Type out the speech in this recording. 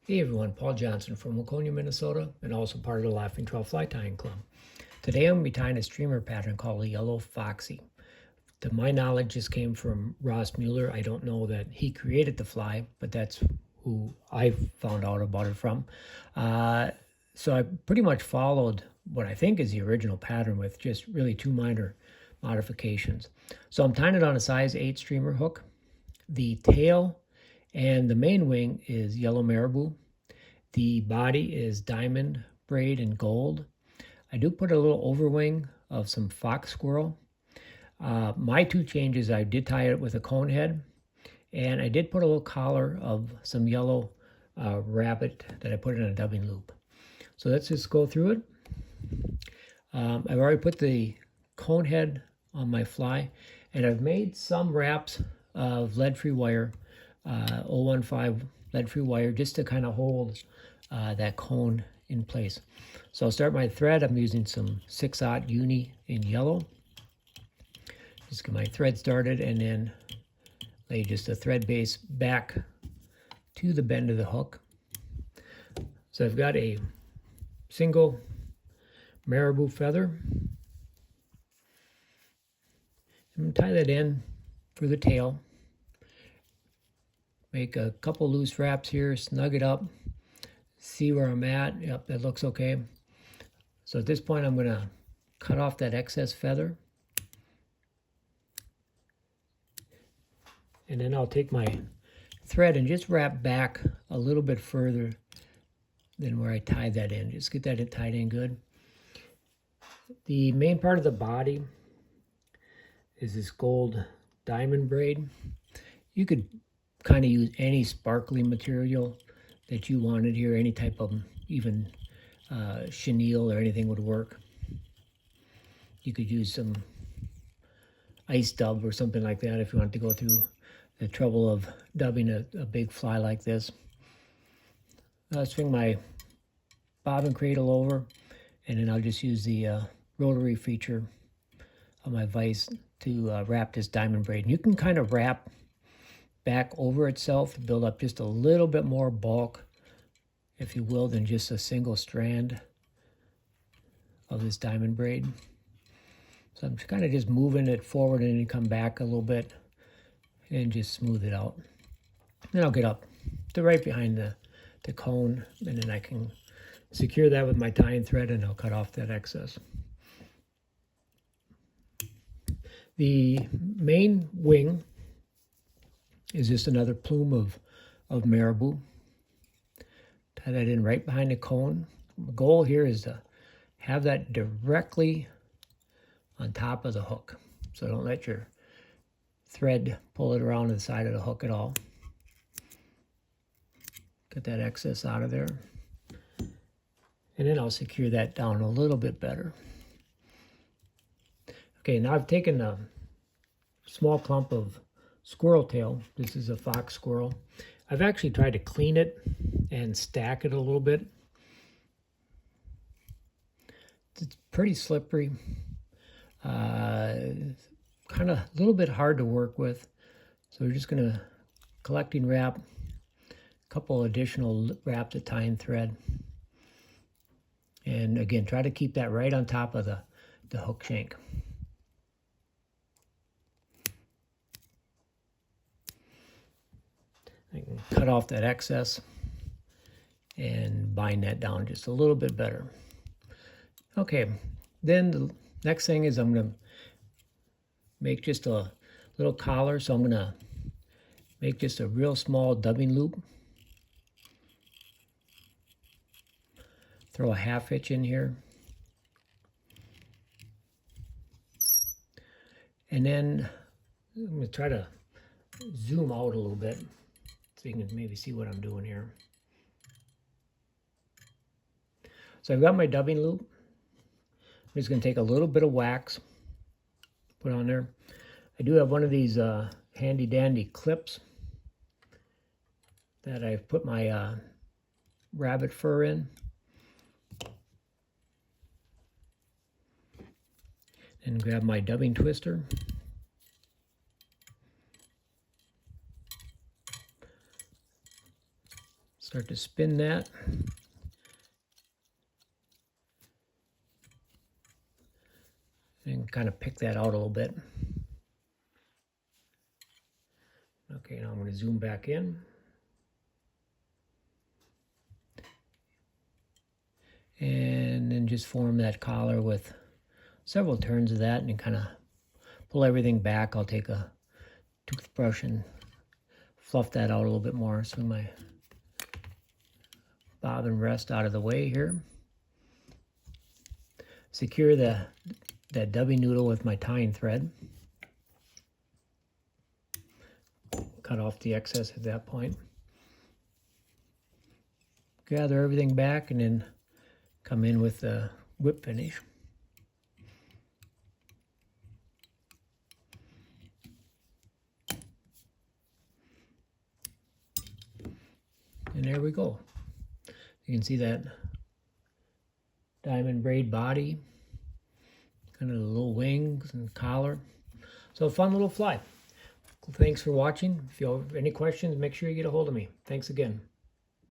Hey everyone, Paul Johnson from Waconia, Minnesota, and also part of the Laughing Trail Fly Tying Club. Today I'm going to be tying a streamer pattern called the Yellow Foxy. To my knowledge, this came from Ross Mueller. I don't know that he created the fly, but that's who I found out about it from. So I pretty much followed what I think is the original pattern with just really two minor modifications. So I'm tying it on a size 8 streamer hook. The tail and the main wing is yellow marabou. The body is diamond braid and gold. I do put a little overwing of some fox squirrel. My two changes, I did tie it with a cone head, and I did put a little collar of some yellow rabbit that I put in a dubbing loop. So let's just go through it. I've already put the cone head on my fly, and I've made some wraps of lead-free wire, 015 lead-free wire, just to kind of hold that cone in place. So I'll start my thread. I'm using some 6/0 uni in yellow. Just get my thread started and then lay just a thread base back to the bend of the hook. So I've got a single marabou feather. I'm going to tie that in for the tail. Make a couple loose wraps here, snug it up, see where I'm at. Yep, that looks okay. So at this point, I'm going to cut off that excess feather. And then I'll take my thread and just wrap back a little bit further than where I tied that in. Just get that tied in good. The main part of the body is this gold diamond braid. You could kind of use any sparkly material that you wanted here, any type of even chenille or anything would work. You could use some ice dub or something like that if you wanted to go through the trouble of dubbing a big fly like this. I'll swing my bobbin cradle over, and then I'll just use the rotary feature of my vise to wrap this diamond braid. And you can kind of wrap back over itself to build up just a little bit more bulk, if you will, than just a single strand of this diamond braid. So I'm kind of just moving it forward and then come back a little bit and just smooth it out. Then I'll get up to right behind the cone, and then I can secure that with my tying thread, and I'll cut off that excess. The main wing is just another plume of marabou. Tie that in right behind the cone. The goal here is to have that directly on top of the hook. So don't let your thread pull it around to the side of the hook at all. Get that excess out of there. And then I'll secure that down a little bit better. Okay, now I've taken a small clump of squirrel tail. This is a fox squirrel. I've actually tried to clean it and stack it a little bit. It's pretty slippery. Kind of a little bit hard to work with. So we're just going to collecting wrap, a couple additional wraps of tying thread. And again, try to keep that right on top of the hook shank. I can cut off that excess and bind that down just a little bit better. Okay, then the next thing is I'm going to make just a little collar. So I'm going to make just a real small dubbing loop. Throw a 1/2 inch in here. And then I'm going to try to zoom out a little bit so you can maybe see what I'm doing here. So I've got my dubbing loop. I'm just going to take a little bit of wax, put on there. I do have one of these handy dandy clips that I've put my rabbit fur in. And grab my dubbing twister. Start to spin that. And kind of pick that out a little bit. Okay, now I'm going to zoom back in. And then just form that collar with several turns of that and kind of pull everything back. I'll take a toothbrush and fluff that out a little bit more. Swing my bobbin rest out of the way here. Secure that dubby noodle with my tying thread. Cut off the excess at that point. Gather everything back and then come in with the whip finish. And there we go. You can see that diamond braid body, kind of the little wings and collar. So a fun little fly. Thanks for watching. If you have any questions, make sure you get a hold of me. Thanks again.